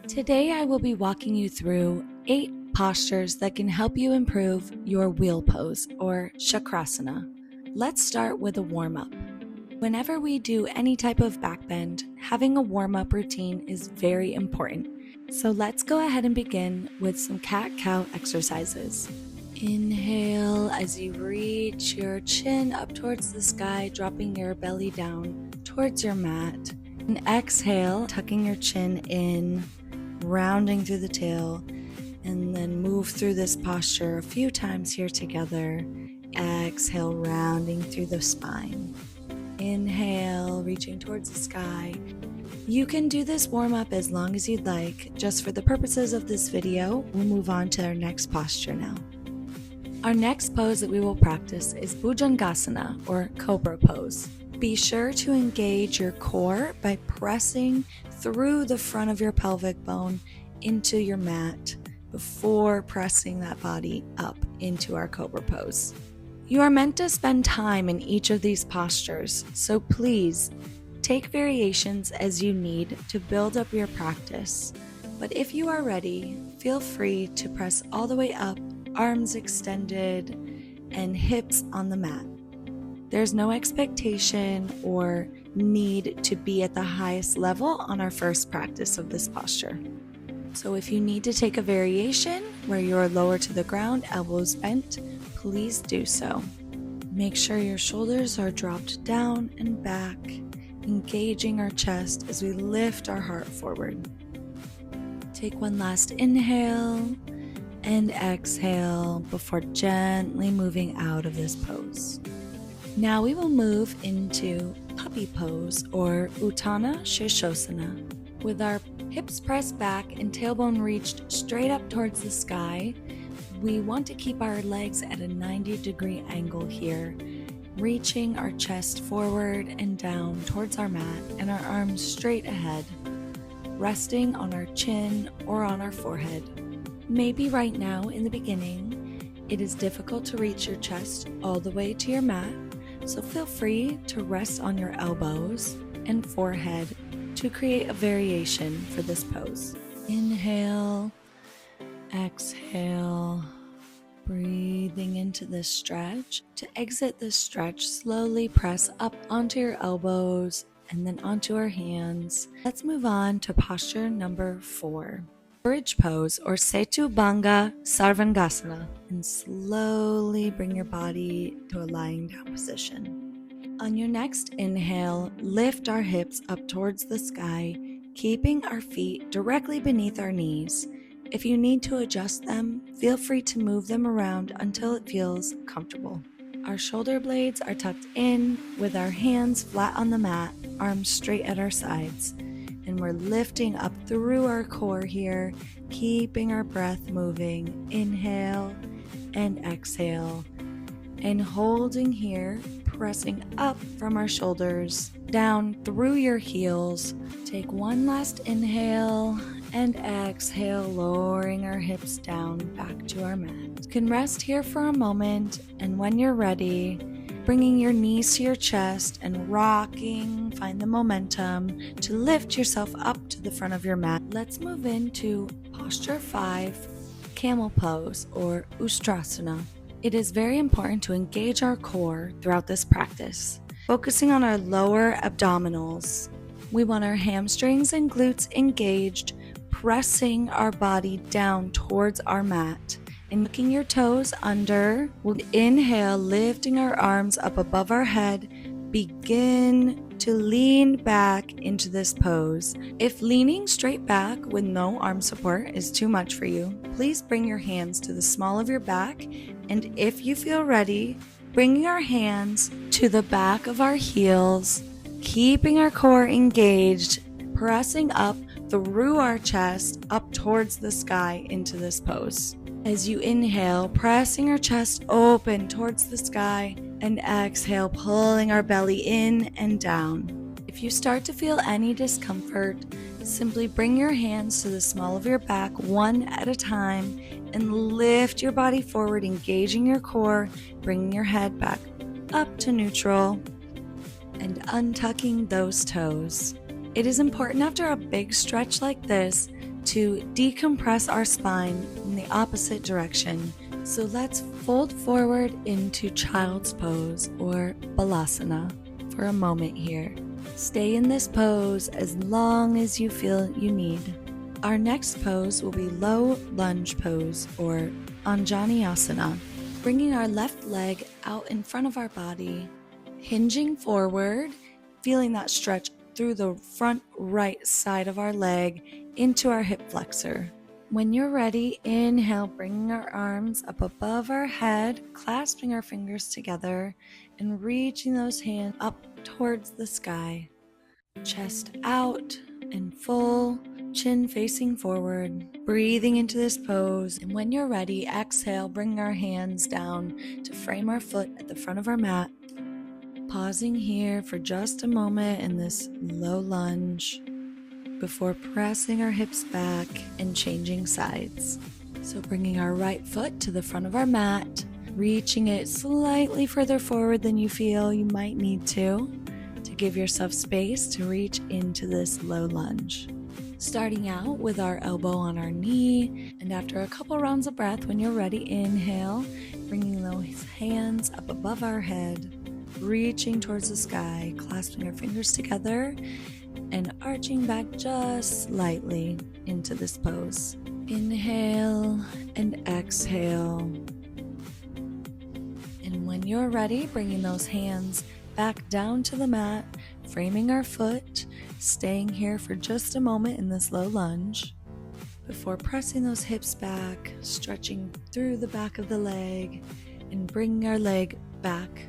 Today I will be walking you through 8 postures that can help you improve your wheel pose or Chakrasana. Let's start with a warm-up. Whenever we do any type of backbend, having a warm-up routine is very important. So let's go ahead and begin with some cat-cow exercises. Inhale as you reach your chin up towards the sky, dropping your belly down towards your mat. And exhale, tucking your chin in, rounding through the tail, and then move through this posture a few times here together. Exhale, rounding through the spine. Inhale, reaching towards the sky. You can do this warm-up as long as you'd like. Just for the purposes of this video, we'll move on to our next posture now. Our next pose that we will practice is Bhujangasana or Cobra pose. Be sure to engage your core by pressing through the front of your pelvic bone into your mat before pressing that body up into our Cobra pose. You are meant to spend time in each of these postures, so please take variations as you need to build up your practice. But if you are ready, feel free to press all the way up, arms extended, and hips on the mat. There's no expectation or need to be at the highest level on our first practice of this posture. So if you need to take a variation where you're lower to the ground, elbows bent, please do so. Make sure your shoulders are dropped down and back, engaging our chest as we lift our heart forward. Take one last inhale and exhale before gently moving out of this pose. Now we will move into puppy pose or Utthana Shirshasana. With our hips pressed back and tailbone reached straight up towards the sky, we want to keep our legs at a 90-degree angle here, reaching our chest forward and down towards our mat and our arms straight ahead, resting on our chin or on our forehead. Maybe right now in the beginning, it is difficult to reach your chest all the way to your mat, so feel free to rest on your elbows and forehead to create a variation for this pose. Inhale, exhale, breathing into this stretch. To exit this stretch, slowly press up onto your elbows and then onto our hands. Let's move on to posture number 4. Bridge pose or Setubhanga Sarvangasana, and slowly bring your body to a lying down position. On your next inhale, lift our hips up towards the sky, keeping our feet directly beneath our knees. If you need to adjust them, feel free to move them around until it feels comfortable. Our shoulder blades are tucked in with our hands flat on the mat, arms straight at our sides. And we're lifting up through our core here, keeping our breath moving. Inhale and exhale. And holding here, pressing up from our shoulders, down through your heels. Take one last inhale and exhale, lowering our hips down back to our mat. You can rest here for a moment, and when you're ready, bringing your knees to your chest and rocking, find the momentum to lift yourself up to the front of your mat. Let's move into posture 5, camel pose or Ustrasana. It is very important to engage our core throughout this practice, focusing on our lower abdominals. We want our hamstrings and glutes engaged, pressing our body down towards our mat. And looking your toes under, we'll inhale, lifting our arms up above our head. Begin to lean back into this pose. If leaning straight back with no arm support is too much for you, please bring your hands to the small of your back. And if you feel ready, bring your hands to the back of our heels, keeping our core engaged, pressing up through our chest up towards the sky into this pose. As you inhale, pressing our chest open towards the sky, and exhale, pulling our belly in and down. If you start to feel any discomfort, simply bring your hands to the small of your back one at a time and lift your body forward, engaging your core, bringing your head back up to neutral and untucking those toes. It is important after a big stretch like this to decompress our spine in the opposite direction. So let's fold forward into child's pose or balasana for a moment here. Stay in this pose as long as you feel you need. Our next pose will be low lunge pose or Anjaneyasana, bringing our left leg out in front of our body, hinging forward, feeling that stretch through the front right side of our leg into our hip flexor. When you're ready, inhale, bringing our arms up above our head, clasping our fingers together and reaching those hands up towards the sky. Chest out and full, chin facing forward, breathing into this pose. And when you're ready, exhale, bring our hands down to frame our foot at the front of our mat. Pausing here for just a moment in this low lunge before pressing our hips back and changing sides. So bringing our right foot to the front of our mat, reaching it slightly further forward than you feel you might need to give yourself space to reach into this low lunge. Starting out with our elbow on our knee, and after a couple rounds of breath, when you're ready, inhale, bringing those hands up above our head, reaching towards the sky, clasping our fingers together, and arching back just slightly into this pose. Inhale and exhale. And when you're ready, bringing those hands back down to the mat, framing our foot, staying here for just a moment in this low lunge before pressing those hips back, stretching through the back of the leg, and bringing our leg back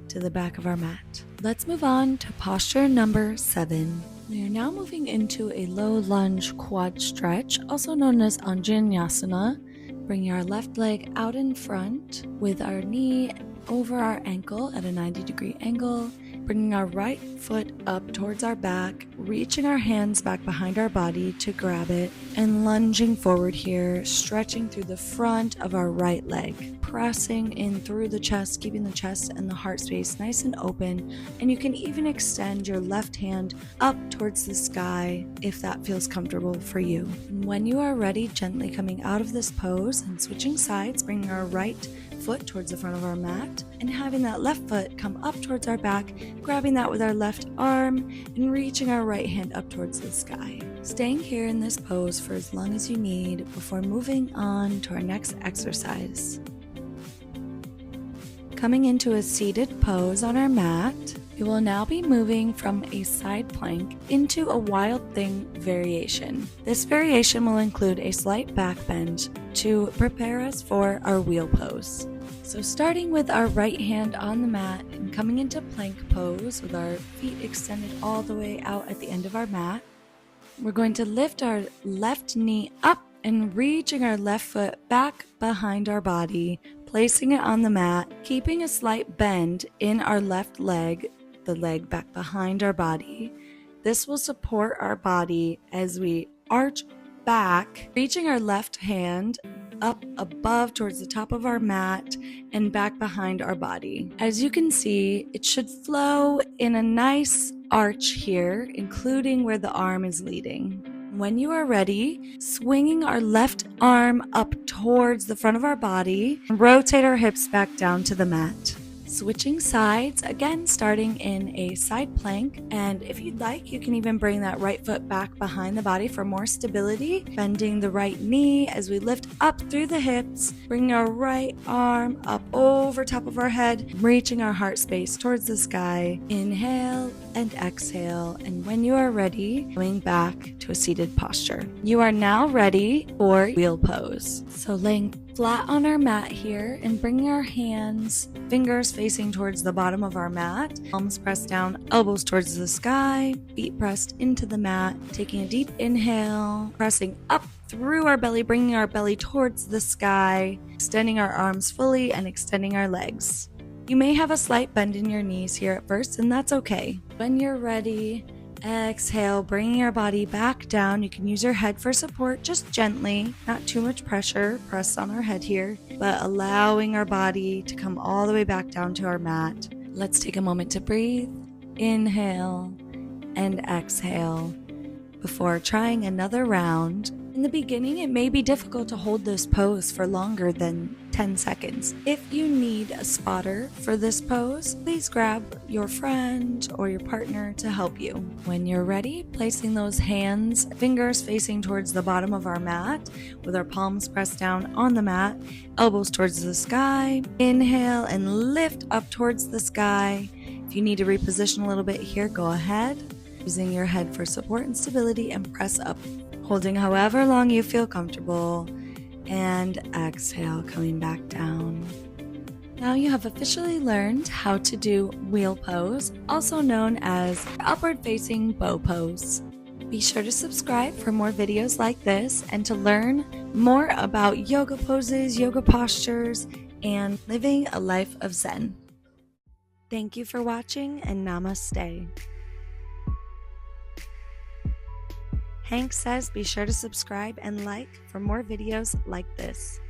to the back of our mat. Let's move on to posture number 7. We are now moving into a low lunge quad stretch, also known as Anjaneyasana, bringing our left leg out in front with our knee over our ankle at a 90-degree angle, bringing our right foot up towards our back, reaching our hands back behind our body to grab it, and lunging forward here, stretching through the front of our right leg, pressing in through the chest, keeping the chest and the heart space nice and open, and you can even extend your left hand up towards the sky if that feels comfortable for you. And when you are ready, gently coming out of this pose and switching sides, bringing our right foot towards the front of our mat and having that left foot come up towards our back, grabbing that with our left arm and reaching our right hand up towards the sky. Staying here in this pose for as long as you need before moving on to our next exercise. Coming into a seated pose on our mat, we will now be moving from a side plank into a wild thing variation. This variation will include a slight back bend to prepare us for our wheel pose. So starting with our right hand on the mat and coming into plank pose with our feet extended all the way out at the end of our mat, we're going to lift our left knee up and reaching our left foot back behind our body, placing it on the mat, keeping a slight bend in our left leg, the leg back behind our body. This will support our body as we arch back, reaching our left hand up above towards the top of our mat and back behind our body. As you can see, it should flow in a nice arch here, including where the arm is leading. When you are ready, swinging our left arm up towards the front of our body, rotate our hips back down to the mat. Switching sides, again starting in a side plank, and if you'd like, you can even bring that right foot back behind the body for more stability, bending the right knee as we lift up through the hips, bringing our right arm up over top of our head, reaching our heart space towards the sky. Inhale and exhale, and when you are ready, going back to a seated posture. You are now ready for wheel pose. So laying flat on our mat here and bringing our hands, fingers facing towards the bottom of our mat, palms pressed down, elbows towards the sky, feet pressed into the mat, taking a deep inhale, pressing up through our belly, bringing our belly towards the sky, extending our arms fully and extending our legs. You may have a slight bend in your knees here at first, and that's okay. When you're ready, exhale, bringing our body back down. You can use your head for support, just gently, not too much pressure, press on our head here, but allowing our body to come all the way back down to our mat. Let's take a moment to breathe, inhale and exhale before trying another round In the beginning, it may be difficult to hold this pose for longer than 10 seconds. If you need a spotter for this pose, please grab your friend or your partner to help you. When you're ready, placing those hands, fingers facing towards the bottom of our mat, with our palms pressed down on the mat, elbows towards the sky. Inhale and lift up towards the sky. If you need to reposition a little bit here, go ahead. Using your head for support and stability, and press up, holding however long you feel comfortable, and exhale, coming back down. Now you have officially learned how to do wheel pose, also known as upward facing bow pose. Be sure to subscribe for more videos like this and to learn more about yoga poses, yoga postures, and living a life of Zen. Thank you for watching, and namaste. Hank says be sure to subscribe and like for more videos like this.